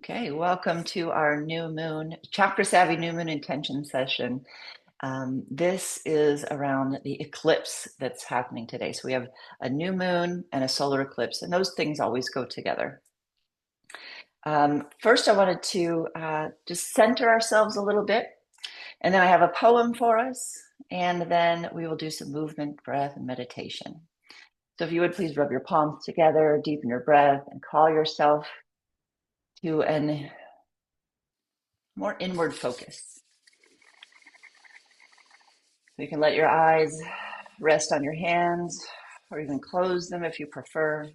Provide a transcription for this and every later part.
Okay, welcome to our new moon, Chakra Savvy New Moon Intention session. This is around the eclipse that's happening today. So we have a new moon and a solar eclipse, and those things always go together. First, I wanted to just center ourselves a little bit, and then I have a poem for us, and then we will do some movement, breath, and meditation. So if you would please rub your palms together, deepen your breath, and call yourself to a more inward focus. So you can let your eyes rest on your hands or even close them if you prefer.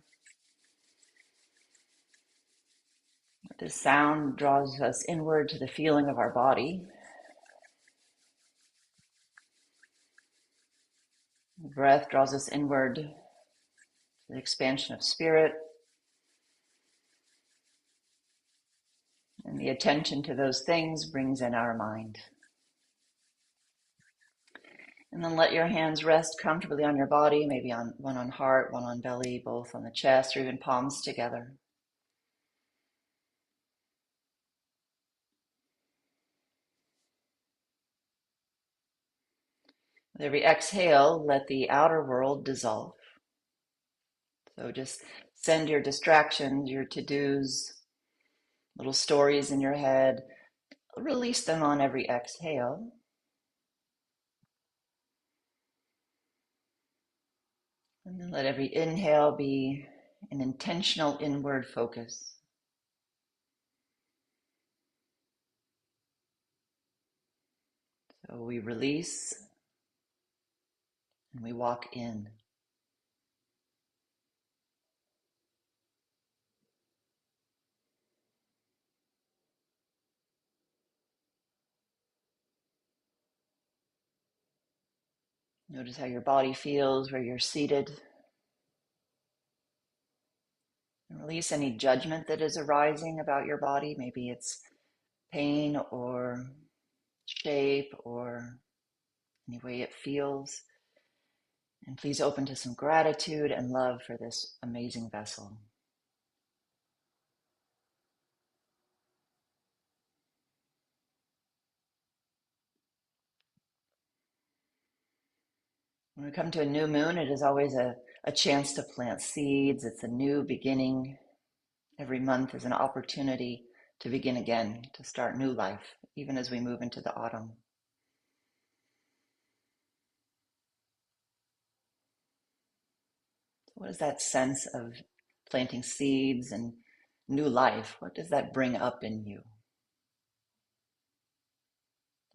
This sound draws us inward to the feeling of our body. The breath draws us inward to the expansion of spirit. And the attention to those things brings in our mind. And then let your hands rest comfortably on your body, maybe on one on heart, one on belly, both on the chest, or even palms together. With every exhale, let the outer world dissolve. So just send your distractions, your to-dos, little stories in your head, release them on every exhale. And then let every inhale be an intentional inward focus. So we release and we walk in. Notice how your body feels where you're seated. And release any judgment that is arising about your body. Maybe it's pain or shape or any way it feels. And please open to some gratitude and love for this amazing vessel. When we come to a new moon, it is always a chance to plant seeds. It's a new beginning. Every month is an opportunity to begin again, to start new life, even as we move into the autumn. What is that sense of planting seeds and new life? What does that bring up in you?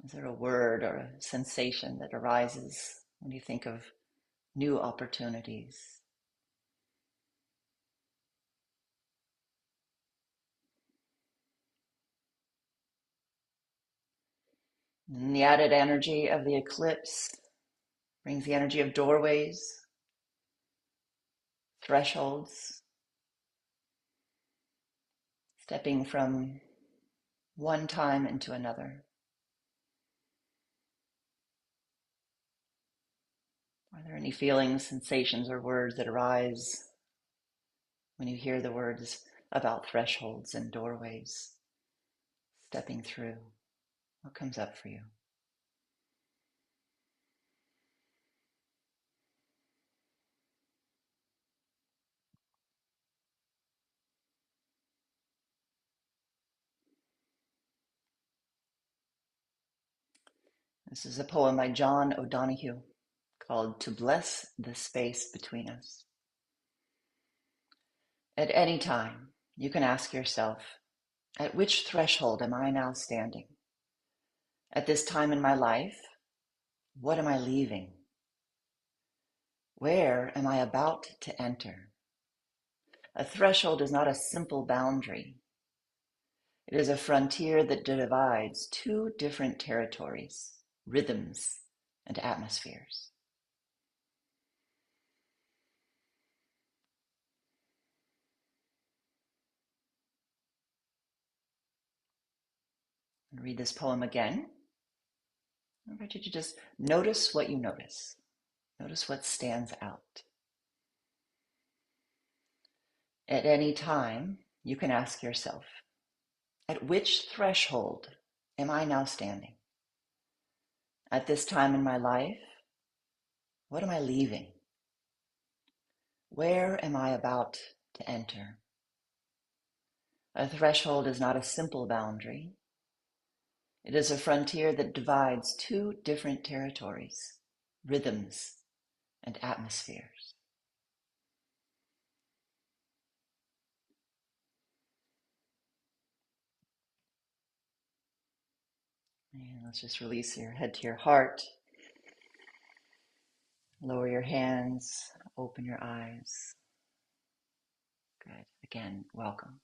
Is there a word or a sensation that arises when you think of new opportunities? And the added energy of the eclipse brings the energy of doorways, thresholds, stepping from one time into another. Are there any feelings, sensations, or words that arise when you hear the words about thresholds and doorways, stepping through? What comes up for you? This is a poem by John O'Donohue called To Bless the Space Between Us. At any time, you can ask yourself, at which threshold am I now standing? At this time in my life, what am I leaving? Where am I about to enter? A threshold is not a simple boundary. It is a frontier that divides two different territories, rhythms, and atmospheres. And read this poem again. I invite you to just notice what you notice. Notice what stands out. At any time, you can ask yourself, At which threshold am I now standing? At this time in my life, what am I leaving? Where am I about to enter? A threshold is not a simple boundary. It is a frontier that divides two different territories, rhythms, and atmospheres. And let's just release your head to your heart. Lower your hands, open your eyes. Good. Again, welcome.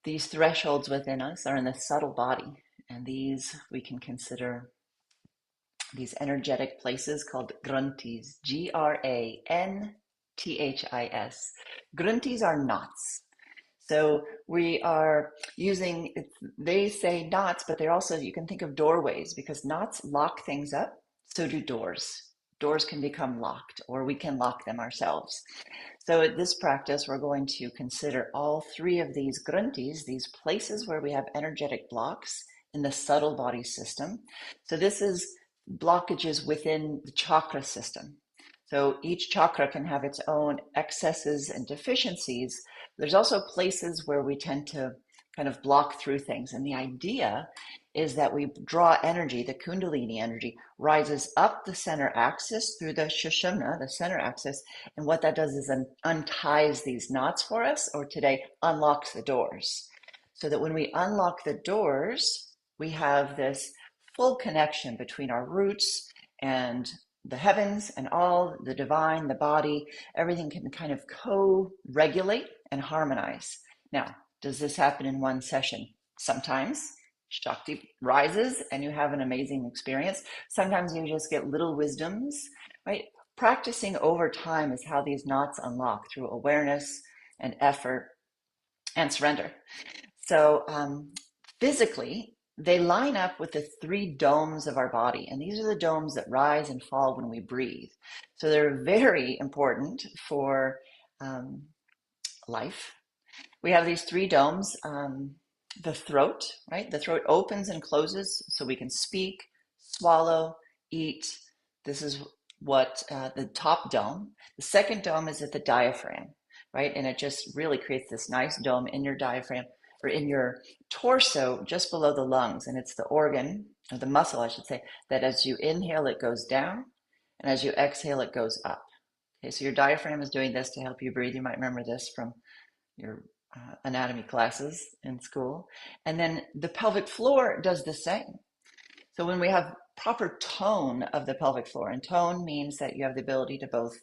These thresholds within us are in the subtle body, and these we can consider these energetic places called Granthis, Granthis. Granthis are knots. So we are using, they say knots, but they're also, you can think of doorways because knots lock things up. So do doors. Doors can become locked, or we can lock them ourselves. So at this practice, we're going to consider all three of these Granthis, these places where we have energetic blocks in the subtle body system. So this is blockages within the chakra system. So each chakra can have its own excesses and deficiencies. There's also places where we tend to kind of block through things. And the idea is that we draw energy, the Kundalini energy rises up the center axis through the Sushumna, the center axis. And what that does is unties these knots for us, or today unlocks the doors. So that when we unlock the doors, we have this full connection between our roots and the heavens and all the divine, the body, everything can kind of co-regulate and harmonize. Now, does this happen in one session? Sometimes Shakti rises and you have an amazing experience. Sometimes you just get little wisdoms, right? Practicing over time is how these knots unlock through awareness and effort and surrender. So physically, they line up with the three domes of our body. And these are the domes that rise and fall when we breathe. So they're very important for life. We have these three domes. The throat, right? The throat opens and closes so we can speak, swallow, eat. This is what the top dome. The second dome is at the diaphragm, right? And it just really creates this nice dome in your diaphragm, or in your torso, just below the lungs. And it's the organ, or the muscle, I should say, that as you inhale, it goes down. And as you exhale, it goes up. Okay, so your diaphragm is doing this to help you breathe. You might remember this from your anatomy classes in school. And then the pelvic floor does the same. So when we have proper tone of the pelvic floor, and tone means that you have the ability to both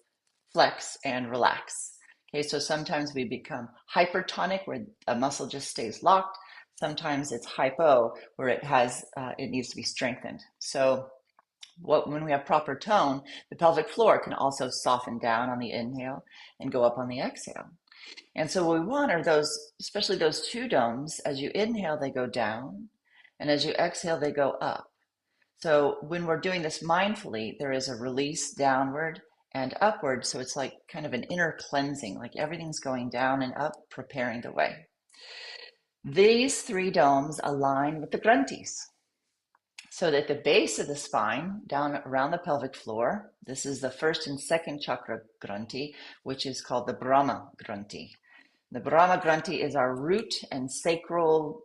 flex and relax. Okay, so sometimes we become hypertonic where a muscle just stays locked. Sometimes it's hypo where it needs to be strengthened. So when we have proper tone, the pelvic floor can also soften down on the inhale and go up on the exhale. And so what we want are those, especially those two domes, as you inhale, they go down, and as you exhale, they go up. So when we're doing this mindfully, there is a release downward and upward. So it's like kind of an inner cleansing, like everything's going down and up, preparing the way. These three domes align with the Granthis. So that the base of the spine, down around the pelvic floor, this is the first and second chakra Granthi, which is called the Brahma Granthi. The Brahma Granthi is our root and sacral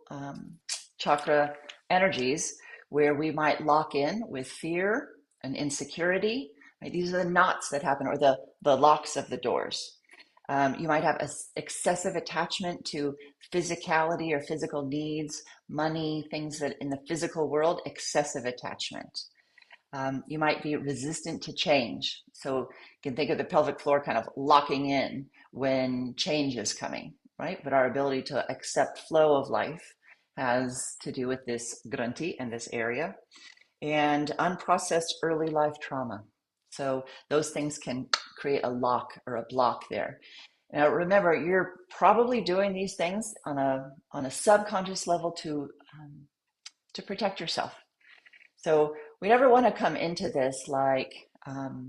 chakra energies, where we might lock in with fear and insecurity. Right? These are the knots that happen, or the locks of the doors. You might have an excessive attachment to physicality or physical needs, money, things that in the physical world, excessive attachment. You might be resistant to change. So you can think of the pelvic floor kind of locking in when change is coming, right? But our ability to accept flow of life has to do with this Granthi and this area, and unprocessed early life trauma. So those things can create a lock or a block there. Now remember, you're probably doing these things on a subconscious level to protect yourself. So we never want to come into this like, oh,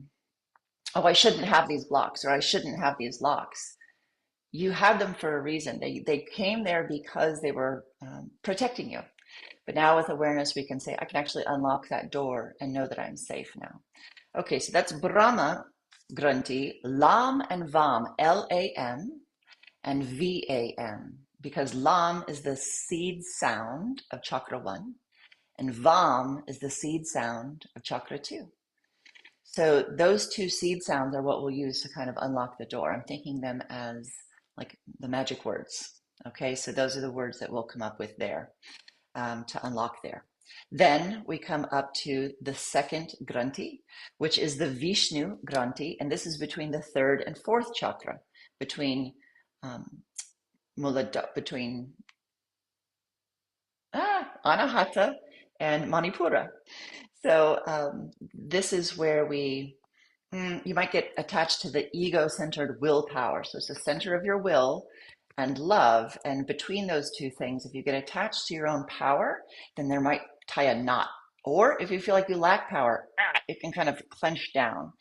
I shouldn't have these blocks, or I shouldn't have these locks. you had them for a reason. They came there because they were protecting you. But now with awareness, we can say, I can actually unlock that door and know that I'm safe now. Okay, so that's Brahma, Granthi, Lam and Vam, Lam and Vam, because Lam is the seed sound of Chakra 1, and Vam is the seed sound of Chakra 2. So those two seed sounds are what we'll use to kind of unlock the door. I'm thinking them as like the magic words. Okay, so those are the words that we'll come up with there to unlock there. Then we come up to the second Granthi, which is the Vishnu Granthi, and this is between the third and fourth chakra, between between Anahata and Manipura. So this is where you might get attached to the ego-centered willpower. So it's the center of your will and love. And between those two things, if you get attached to your own power, then there might tie a knot. Or if you feel like you lack power, it can kind of clench down.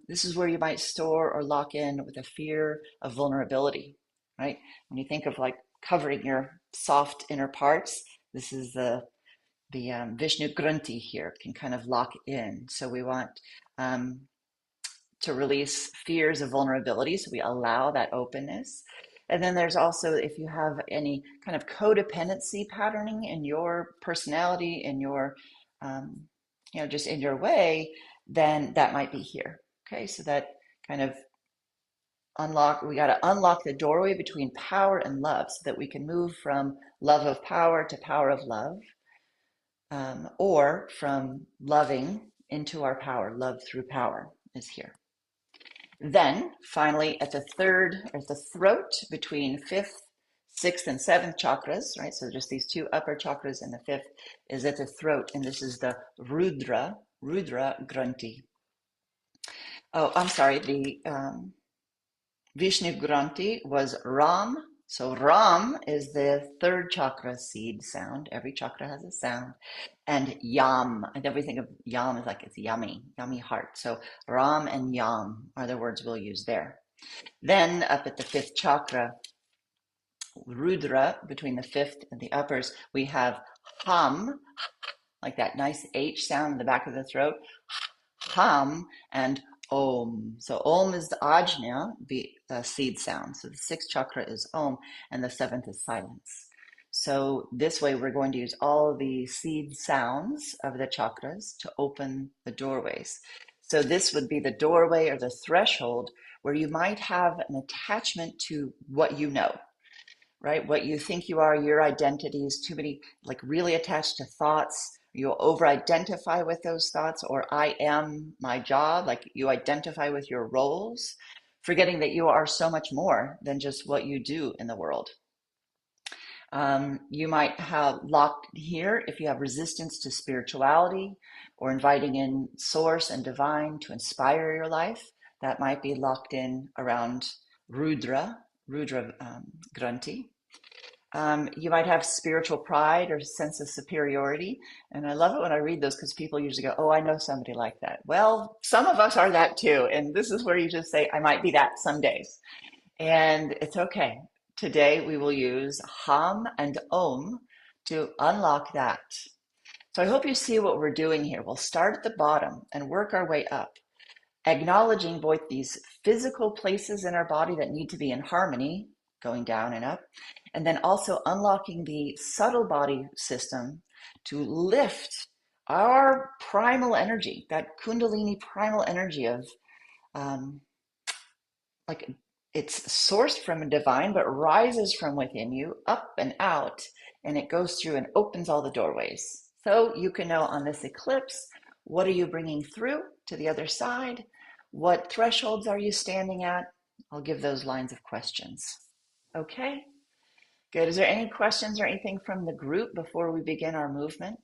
This is where you might store or lock in with a fear of vulnerability, right? When you think of like covering your soft inner parts, this is the Vishnu Granthi here can kind of lock in. So we want to release fears of vulnerability. So we allow that openness. And then there's also, if you have any kind of codependency patterning in your personality, in your, just in your way, then that might be here. Okay, so that kind of we got to unlock the doorway between power and love so that we can move from love of power to power of love, or from loving into our power. Love through power is here. Then finally at the throat between fifth, sixth, and seventh chakras, right? So just these two upper chakras, and the fifth is at the throat, and this is the Rudra Granthi. Oh, I'm sorry, the Vishnu Granthi was Ram. So Ram is the third chakra seed sound. Every chakra has a sound. And Yam, and everything of Yam is like it's yummy, yummy heart. So Ram and Yam are the words we'll use there. Then up at the fifth chakra, Rudra, between the fifth and the uppers, we have Ham, like that nice H sound in the back of the throat, Ham, and Om. So Om is the Ajna, the seed sound. So the sixth chakra is Om, and the seventh is silence. So this way we're going to use all the seed sounds of the chakras to open the doorways. So this would be the doorway or the threshold where you might have an attachment to what you know, right? What you think you are, your identity is too many, like really attached to thoughts. You'll over-identify with those thoughts, or I am my job, like you identify with your roles, forgetting that you are so much more than just what you do in the world. You might have locked here if you have resistance to spirituality or inviting in source and divine to inspire your life. That might be locked in around Rudra Granthi. You might have spiritual pride or sense of superiority. And I love it when I read those because people usually go, oh, I know somebody like that. Well, some of us are that too. And this is where you just say, I might be that some days. And it's okay. Today we will use Ham and Om to unlock that. So I hope you see what we're doing here. We'll start at the bottom and work our way up, acknowledging both these physical places in our body that need to be in harmony, going down and up, and then also unlocking the subtle body system to lift our primal energy, that Kundalini primal energy of like it's sourced from a divine, but rises from within you up and out, and it goes through and opens all the doorways. So you can know on this eclipse, what are you bringing through to the other side? What thresholds are you standing at? I'll give those lines of questions. Okay, good. Is there any questions or anything from the group before we begin our movement?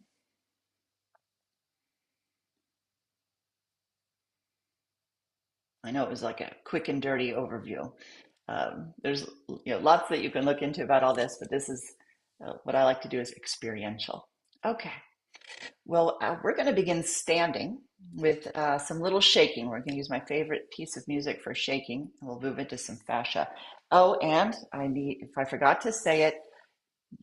I know it was like a quick and dirty overview. There's lots that you can look into about all this, but this is what I like to do is experiential. Okay, well, we're going to begin standing. with some little shaking. We're going to use my favorite piece of music for shaking, and we'll move into some fascia. Oh, and if I forgot to say it,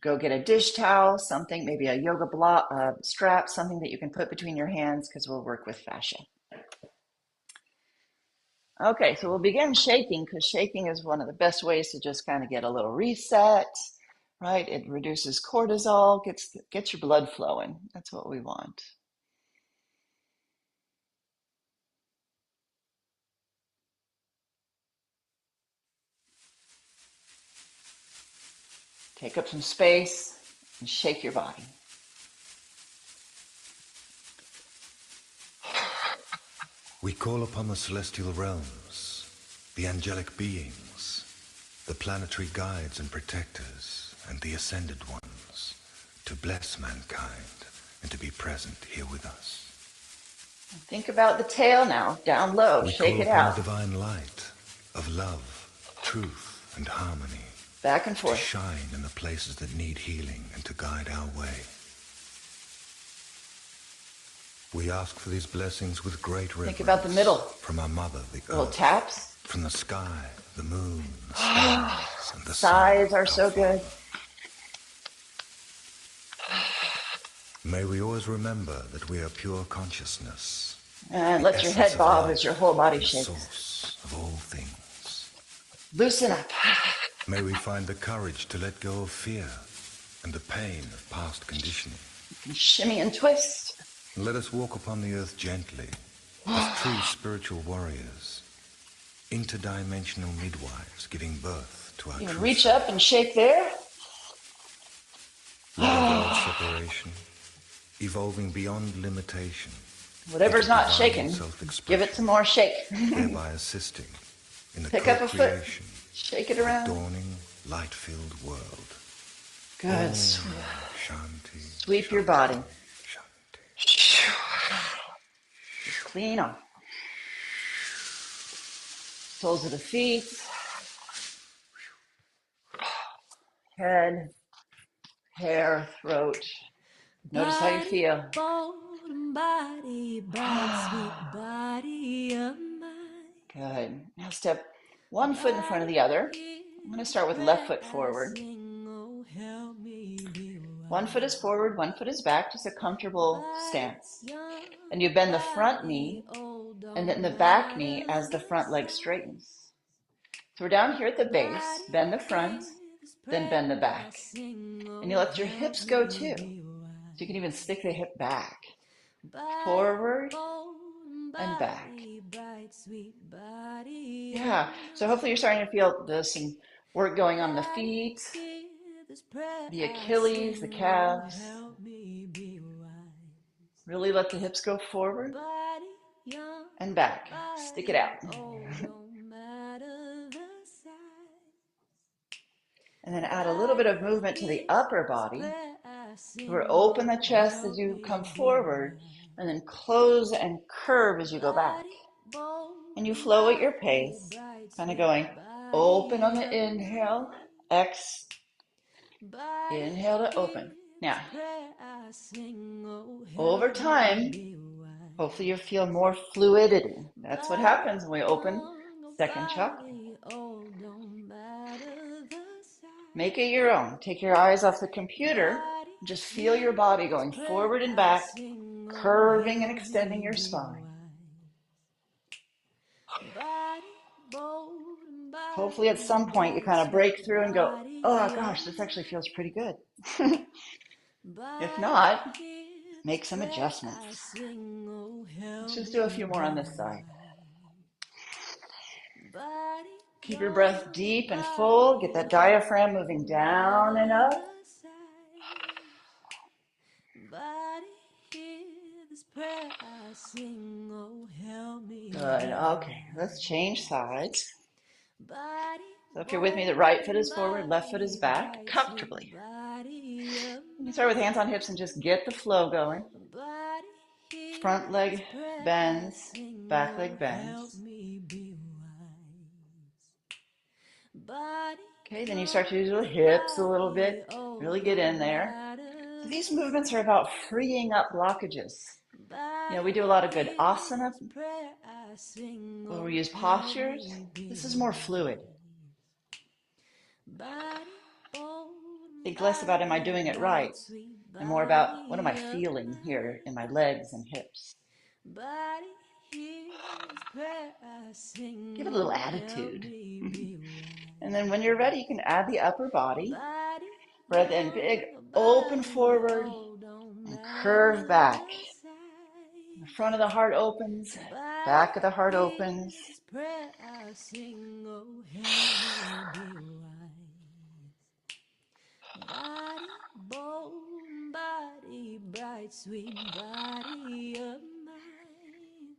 go get a dish towel, something, maybe a yoga block, strap, something that you can put between your hands because we'll work with fascia. Okay, so we'll begin shaking because shaking is one of the best ways to just kind of get a little reset, right? It reduces cortisol, gets your blood flowing. That's what we want. Take up some space and shake your body. We call upon the celestial realms, the angelic beings, the planetary guides and protectors, and the ascended ones, to bless mankind and to be present here with us. Think about the tail now, down low, shake it out. We call upon the divine light of love, truth, and harmony, back and forth, to shine in the places that need healing and to guide our way. We ask for these blessings with great reverence. Think about the middle. From our mother, the little earth. Taps. From the sky, the moon, the stars, and the sighs sun, are so good. May we always remember that we are pure consciousness. And let your head bob as your whole body the shakes. Source of all things. Loosen up. May we find the courage to let go of fear and the pain of past conditioning. You can shimmy and twist. And let us walk upon the earth gently as true spiritual warriors, interdimensional midwives giving birth to our You truth. can reach up and shake there. Without separation, evolving beyond limitation. Whatever's not shaken, give it some more shake. Thereby assisting in the Pick up a foot, co-creation shake it around. of a dawning, light-filled world. Good. Shanti. Sweep Shanti, your body. Shanti. Clean off. Soles of the feet. Head, hair, throat. Notice how you feel. Body, bright, sweet body of mine. Good. Now step one foot in front of the other. I'm going to start with left foot forward. One foot is forward, one foot is back, just a comfortable stance. And you bend the front knee and then the back knee as the front leg straightens. So we're down here at the base, bend the front, then bend the back. And you let your hips go too. So you can even stick the hip back. Forward and back. Yeah, so hopefully you're starting to feel there's some work going on the feet, the Achilles, the calves. Really let the hips go forward and back. Stick it out. And then add a little bit of movement to the upper body. Or open the chest as you come forward, and then close and curve as you go back. And you flow at your pace, kind of going open on the inhale, inhale to open. Now, over time, hopefully you feel more fluidity. That's what happens when we open second chakra. Make it your own. Take your eyes off the computer. Just feel your body going forward and back, curving and extending your spine. Hopefully at some point you kind of break through and go, oh gosh, this actually feels pretty good. If not, make some adjustments. Let's just do a few more on this side. Keep your breath deep and full. Get that diaphragm moving down and up. Good. Okay, let's change sides. So if you're with me, the right foot is forward, left foot is back, comfortably. You can start with hands on hips and just get the flow going. Front leg bends, back leg bends. Okay, then you start to use your hips a little bit, really get in there. So these movements are about freeing up blockages. know, we do a lot of good asana where we use postures. This is more fluid. Think less about am I doing it right and more about what am I feeling here in my legs and hips. Give it a little attitude. And then when you're ready, you can add the upper body. Breath in big, open forward, and curve back. The front of the heart opens, back of the heart opens. Body, bone, body, bright, sweet body of mine.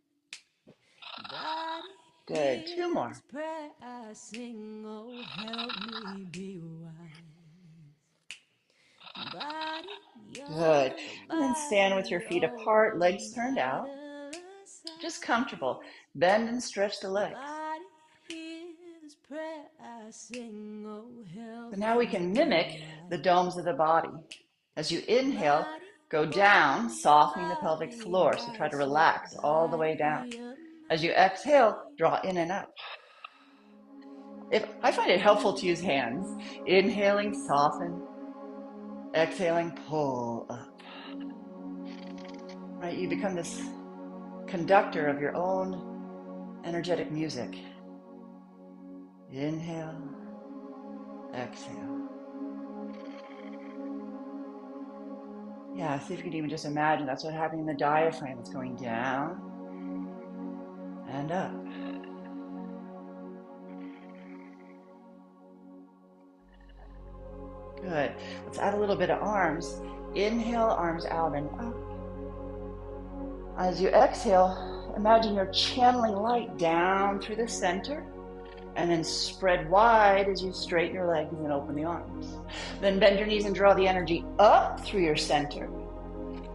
Body, good. Two more. this prayer I sing, oh, help me be wise. Body, Good. And then stand with your feet apart, legs turned out. Just comfortable. Bend and stretch the legs. So now we can mimic the domes of the body. As you inhale, go down, softening the pelvic floor. So try to relax all the way down. As you exhale, draw in and up. I find it helpful to use hands. Inhaling, soften. Exhaling, pull up. Right, you become this conductor of your own energetic music. Inhale, exhale. Yeah, see if you can even just imagine that's what happening in the diaphragm. It's going down and up. Good. Let's add a little bit of arms. Inhale, arms out and up. As you exhale, imagine you're channeling light down through the center and then spread wide as you straighten your legs and open the arms. Then bend your knees and draw the energy up through your center.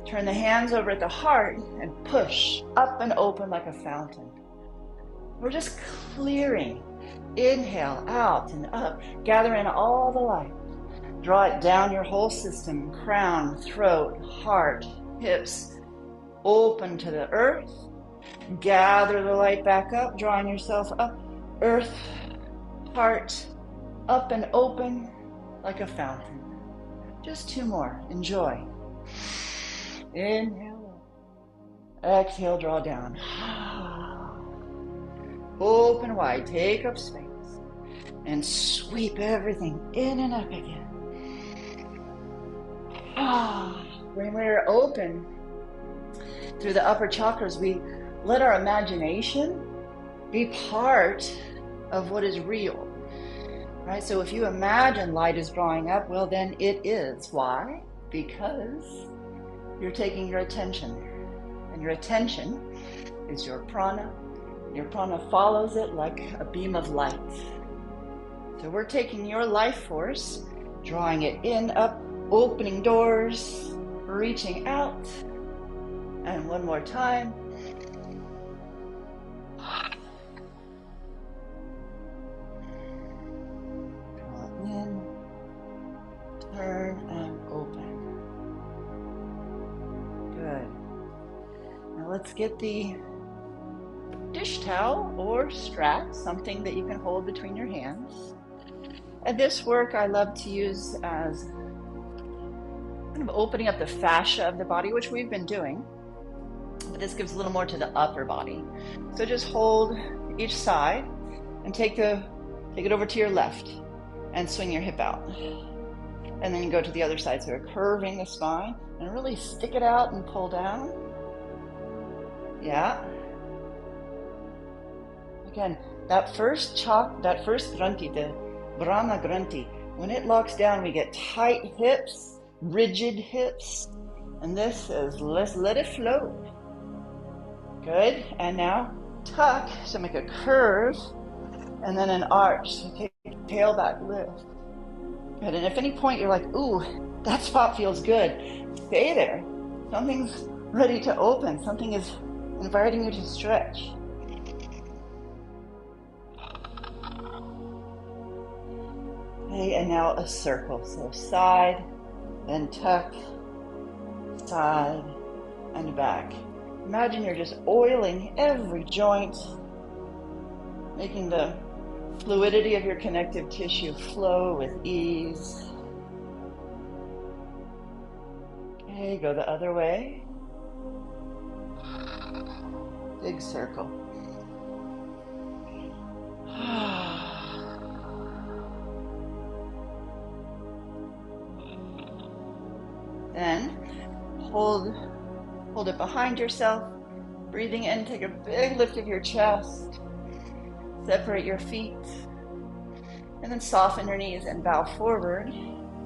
Turn the hands over at the heart and push up and open like a fountain. We're just clearing. Inhale, out and up. Gather in all the light. Draw it down your whole system, crown, throat, heart, hips. Open to the earth. Gather the light back up, drawing yourself up. Earth, heart, up and open like a fountain. Just two more. Enjoy. Inhale. Exhale, draw down. Open wide. Take up space. And sweep everything in and up again. When we're open through the upper chakras, we let our imagination be part of what is real, right? So if you imagine light is drawing up, well, then it is. Why? Because you're taking your attention there. And your attention is your prana. Your prana follows it like a beam of light. So we're taking your life force, drawing it in, up, opening doors, reaching out. And one more time. Draw in, turn, and open. Good. Now let's get the dish towel or strap, something that you can hold between your hands. At this work, I love to use as kind of opening up the fascia of the body, which we've been doing. But this gives a little more to the upper body. So just hold each side and take it over to your left and swing your hip out. And then you go to the other side. So you're curving the spine and really stick it out and pull down. Yeah. Again, that first Granthi, the Brahma Granthi, when it locks down, we get tight hips, rigid hips. And this is, let's let it float. Good. And now tuck, so make a curve, and then an arch. So take tailback lift. Good. And if at any point you're like, ooh, that spot feels good, stay there. Something's ready to open. Something is inviting you to stretch. Okay, and now a circle. So side, then tuck, side, and back. Imagine you're just oiling every joint, making the fluidity of your connective tissue flow with ease. Okay, go the other way. Big circle. Then hold it behind yourself. Breathing in, take a big lift of your chest. Separate your feet. And then soften your knees and bow forward.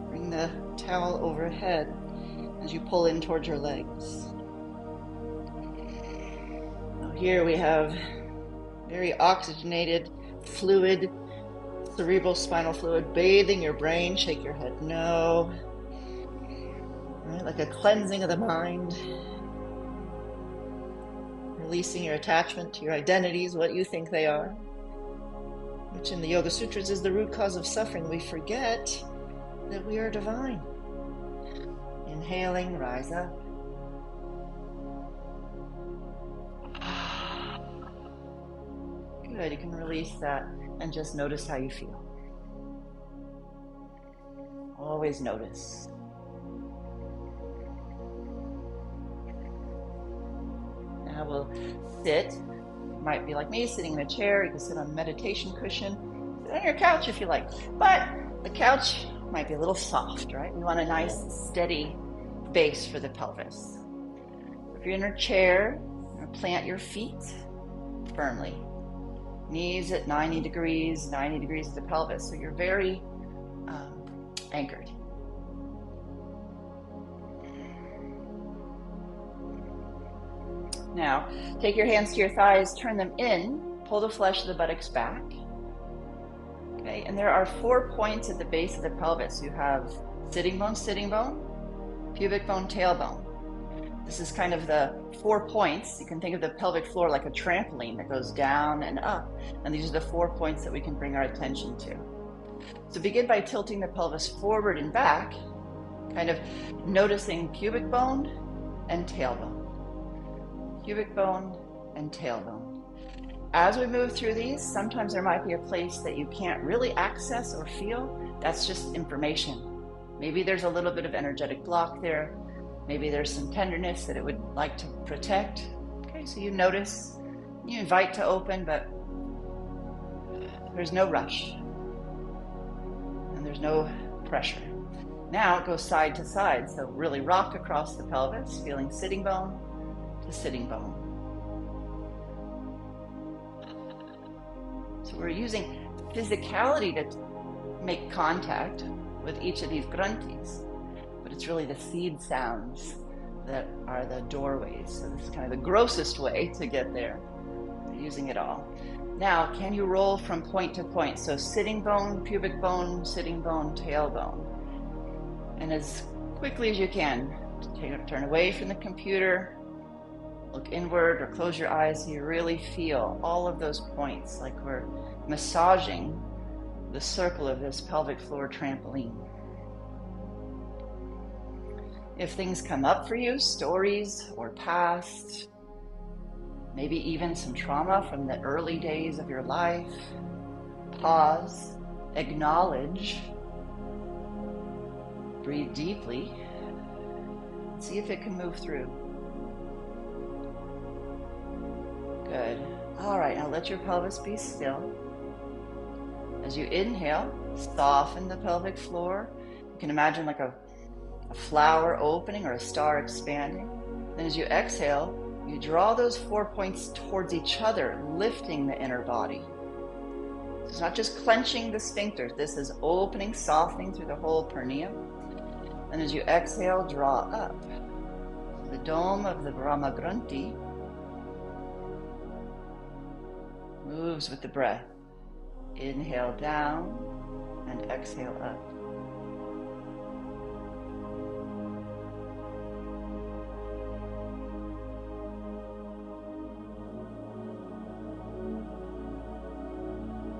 Bring the towel overhead as you pull in towards your legs. Now here we have very oxygenated fluid, cerebral spinal fluid bathing your brain. Shake your head no. Right, like a cleansing of the mind. Releasing your attachment to your identities, what you think they are, which in the Yoga Sutras is the root cause of suffering. We forget that we are divine. Inhaling, rise up. Good, you can release that and just notice how you feel. Always notice. Now we'll sit. You might be like me, sitting in a chair. You can sit on a meditation cushion. Sit on your couch if you like. But the couch might be a little soft, right? We want a nice, steady base for the pelvis. If you're in a chair, plant your feet firmly. Knees at 90 degrees of the pelvis. So you're very anchored. Now, take your hands to your thighs, turn them in, pull the flesh of the buttocks back. Okay, and there are 4 points at the base of the pelvis. You have sitting bone, pubic bone, tailbone. This is kind of the 4 points. You can think of the pelvic floor like a trampoline that goes down and up. And these are the 4 points that we can bring our attention to. So begin by tilting the pelvis forward and back, kind of noticing pubic bone and tailbone. Pubic bone and tailbone. As we move through these, sometimes there might be a place that you can't really access or feel. That's just information. Maybe there's a little bit of energetic block there. Maybe there's some tenderness that it would like to protect. Okay, so you notice, you invite to open, but there's no rush. And there's no pressure. Now go side to side. So really rock across the pelvis, feeling sitting bone to sitting bone. So we're using physicality to make contact with each of these Granthis, but it's really the seed sounds that are the doorways. So this is kind of the grossest way to get there, using it all. Now, can you roll from point to point? So sitting bone, pubic bone, sitting bone, tailbone. And as quickly as you can, turn away from the computer, look inward or close your eyes so you really feel all of those points, like we're massaging the circle of this pelvic floor trampoline. If things come up for you, stories or past, maybe even some trauma from the early days of your life, pause, acknowledge, breathe deeply, see if it can move through. Good. All right, now let your pelvis be still. As you inhale, soften the pelvic floor. You can imagine like a flower opening or a star expanding. Then as you exhale, you draw those 4 points towards each other, lifting the inner body. It's not just clenching the sphincters. This is opening, softening through the whole perineum. And as you exhale, draw up. The dome of the Brahma Granthi moves with the breath. Inhale down and exhale up.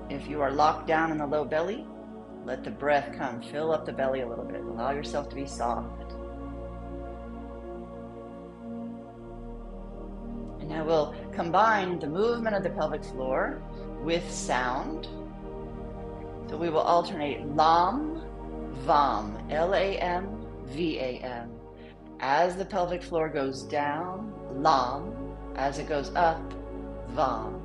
If you are locked down in the low belly, let the breath come. Fill up the belly a little bit. Allow yourself to be soft. Now we'll combine the movement of the pelvic floor with sound. So we will alternate lam, vam, Lam, Vam. As the pelvic floor goes down, lam. As it goes up, vam.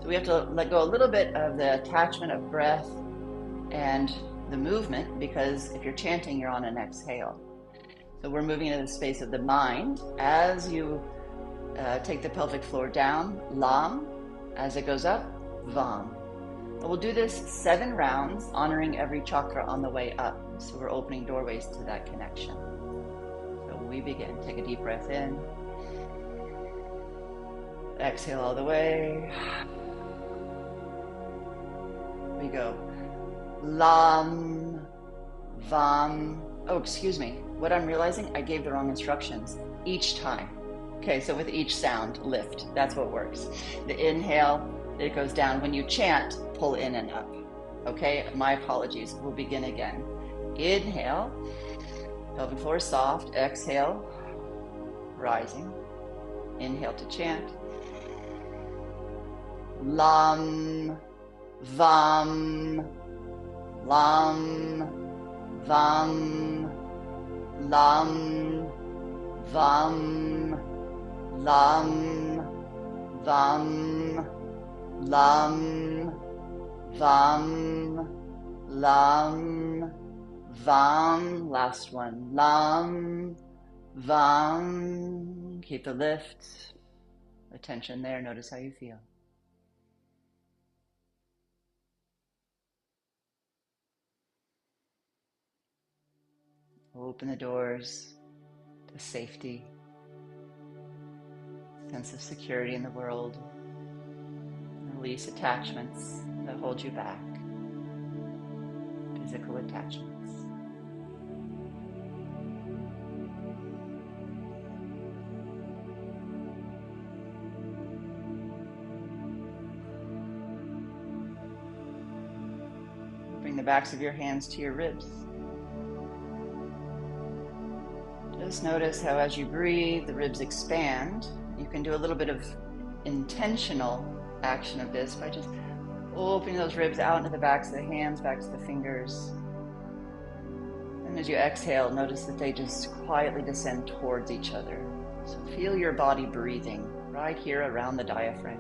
So we have to let go a little bit of the attachment of breath and the movement, because if you're chanting, you're on an exhale. So we're moving into the space of the mind. As you take the pelvic floor down, lam. As it goes up, vam. And we'll do this 7 rounds, honoring every chakra on the way up. So we're opening doorways to that connection. So we begin. Take a deep breath in. Exhale all the way. We go. Lam, vam. Oh, excuse me. What I'm realizing, I gave the wrong instructions each time. Okay, so with each sound, lift. That's what works. The inhale, it goes down. When you chant, pull in and up. Okay, my apologies. We'll begin again. Inhale, pelvic floor is soft. Exhale, rising. Inhale to chant. Lam, vam, lam, vam, lam, vam, lam, vam, lam, vam, lam, vam. Last one. Lam, vam. Keep the lift. Attention there. Notice how you feel. Open the doors to safety, sense of security in the world. Release attachments that hold you back, physical attachments. Bring the backs of your hands to your ribs. Just notice how as you breathe, the ribs expand. You can do a little bit of intentional action of this by just opening those ribs out into the backs of the hands, backs of the fingers. And as you exhale, notice that they just quietly descend towards each other. So feel your body breathing right here around the diaphragm.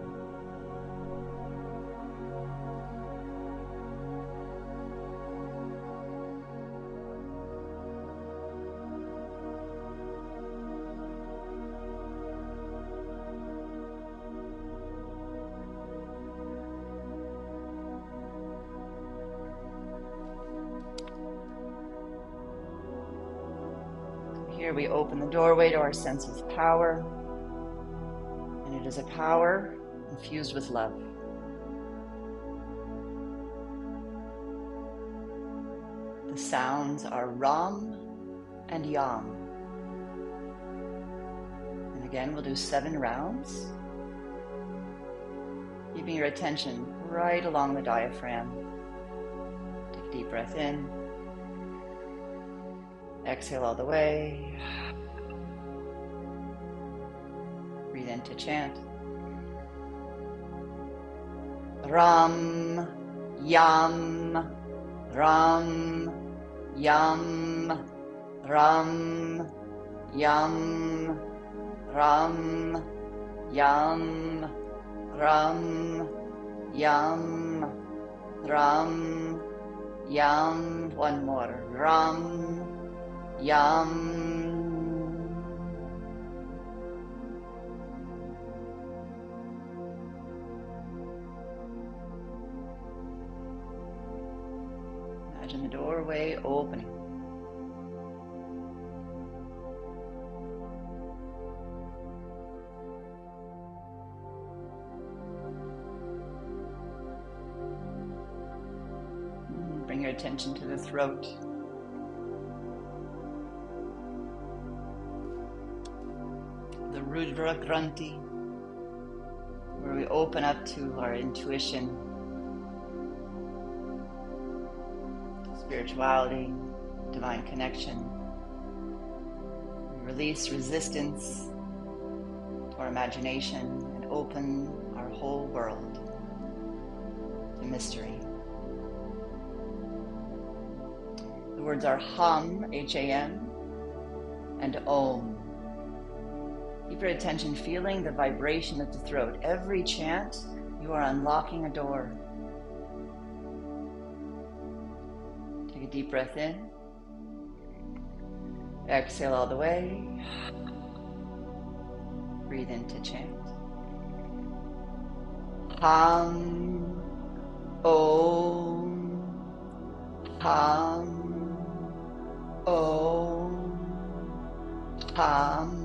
Here we open the doorway to our sense of power, and it is a power infused with love. The sounds are Ram and Yam. And again, we'll do 7 rounds, keeping your attention right along the diaphragm. Take a deep breath in. Exhale all the way. Breathe in to chant. Ram, Yam, Ram, Yam, Ram, Yam, Ram, Yam, Ram, Yam, Ram, Yam. One more. Ram, Yam. Imagine the doorway opening. Bring your attention to the throat. The Rudra Granthis, where we open up to our intuition, spirituality, divine connection. We release resistance to our imagination and open our whole world to mystery. The words are hum, H-A-M, and om. Keep your attention feeling the vibration of the throat. Every chant, you are unlocking a door. Take a deep breath in. Exhale all the way. Breathe in to chant. Hum, om, hum, om, hum,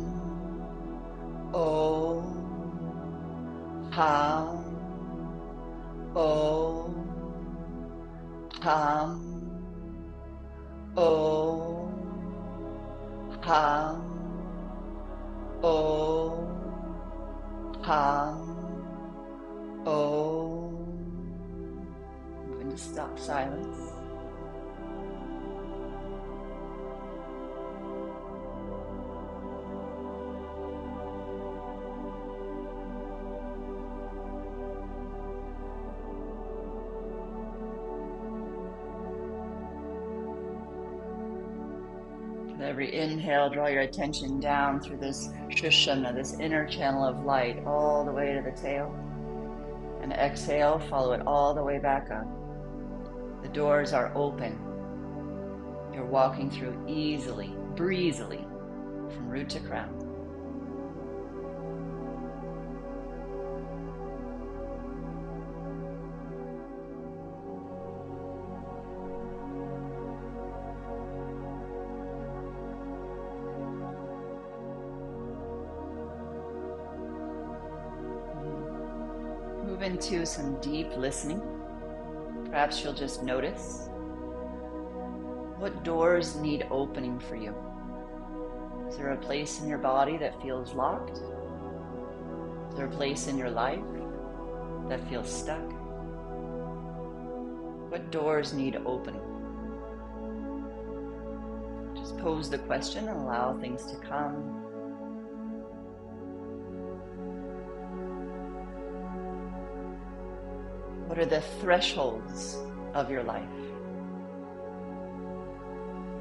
om, hum, om, hum, om, hum, om, hum, om. Move into stop silence. With every inhale, draw your attention down through this shushana, this inner channel of light, all the way to the tail. And exhale, follow it all the way back up. The doors are open. You're walking through easily, breezily, from root to crown. Move into some deep listening. Perhaps you'll just notice what doors need opening for you. Is there a place in your body that feels locked? Is there a place in your life that feels stuck? What doors need opening? Just pose the question and allow things to come. What are the thresholds of your life?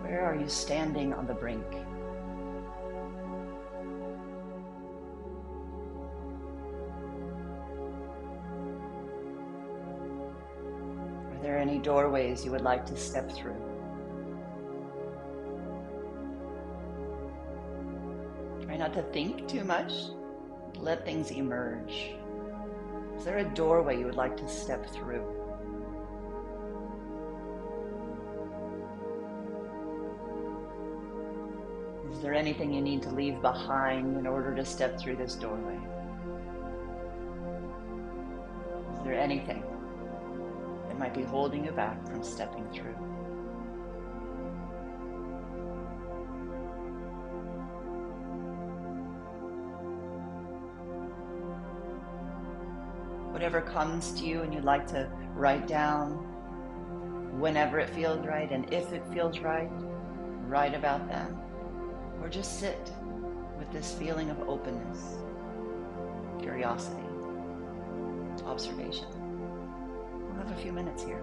Where are you standing on the brink? Are there any doorways you would like to step through? Try not to think too much. Let things emerge. Is there a doorway you would like to step through? Is there anything you need to leave behind in order to step through this doorway? Is there anything that might be holding you back from stepping through? Whatever comes to you and you'd like to write down, whenever it feels right and if it feels right, write about that. Or just sit with this feeling of openness, curiosity, observation. We'll have a few minutes here.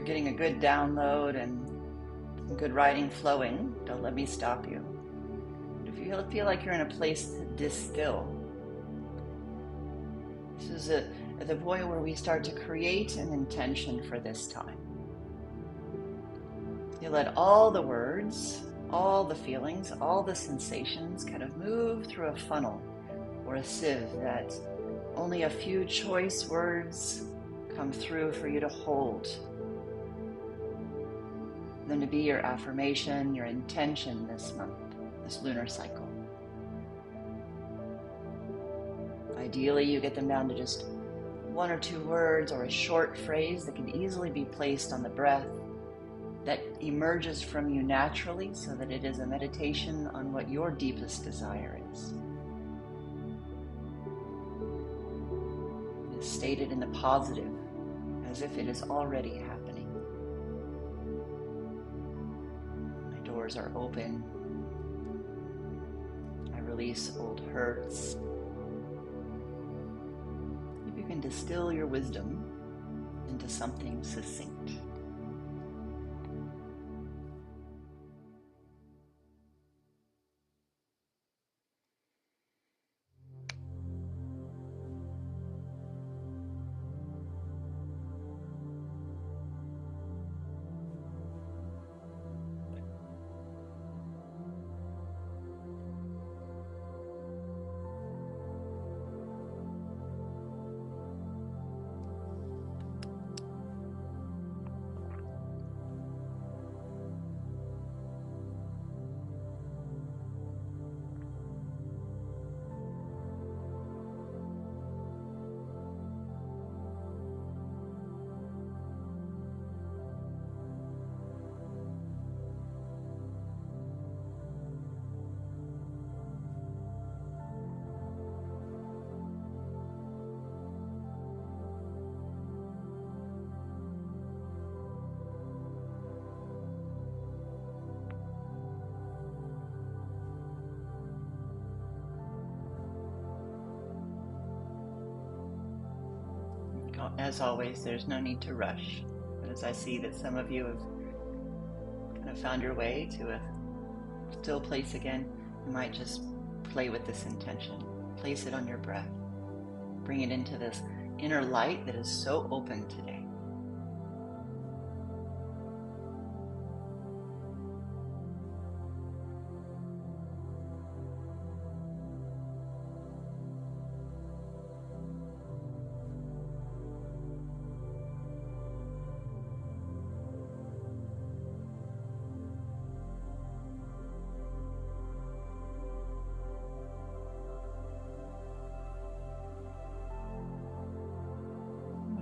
you're getting a good download and some good writing flowing, don't let me stop you. If you feel like you're in a place to distill, this is the point where we start to create an intention for this time. You let all the words, all the feelings, all the sensations kind of move through a funnel or a sieve that only a few choice words come through for you to hold. Them to be your affirmation, your intention this month, this lunar cycle. Ideally, you get them down to just 1 or 2 words or a short phrase that can easily be placed on the breath that emerges from you naturally so that it is a meditation on what your deepest desire is. It is stated in the positive as if it is already happening. My doors are open. I release old hurts. You can distill your wisdom into something succinct. As always, there's no need to rush. But as I see that some of you have kind of found your way to a still place again, you might just play with this intention. Place it on your breath. Bring it into this inner light that is so open today.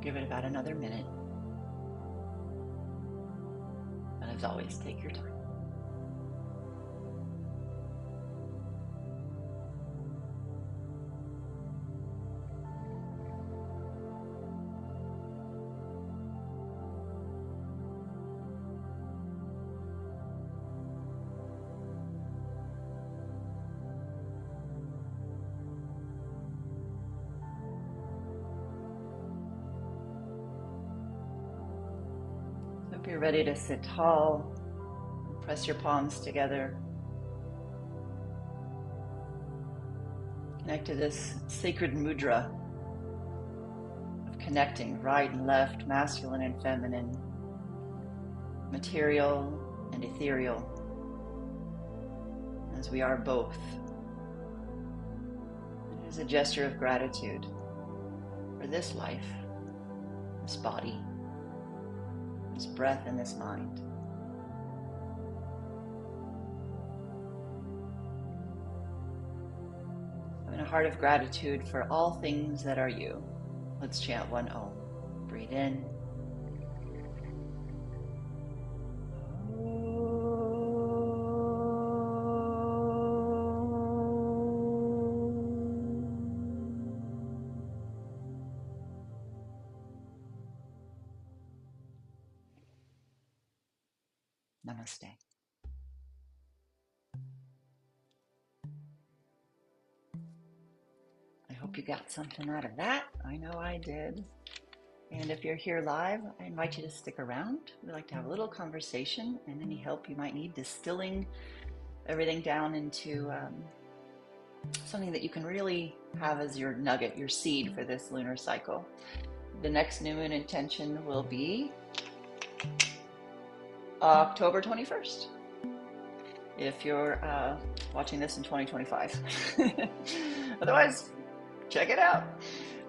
Give it about another minute. And as always, take your time. If you're ready to sit tall, press your palms together. Connect to this sacred mudra of connecting right and left, masculine and feminine, material and ethereal, as we are both. It is a gesture of gratitude for this life, this body, this breath and this mind. In a heart of gratitude for all things that are you, let's chant one Om. Breathe in. Namaste. I hope you got something out of that. I know I did. And if you're here live, I invite you to stick around. We like to have a little conversation and any help you might need distilling everything down into something that you can really have as your nugget, your seed for this lunar cycle. The next new moon intention will be October 21st. If you're watching this in 2025. Otherwise, check it out.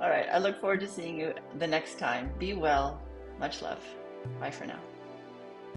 All right, I look forward to seeing you the next time. Be well. Much love. Bye for now.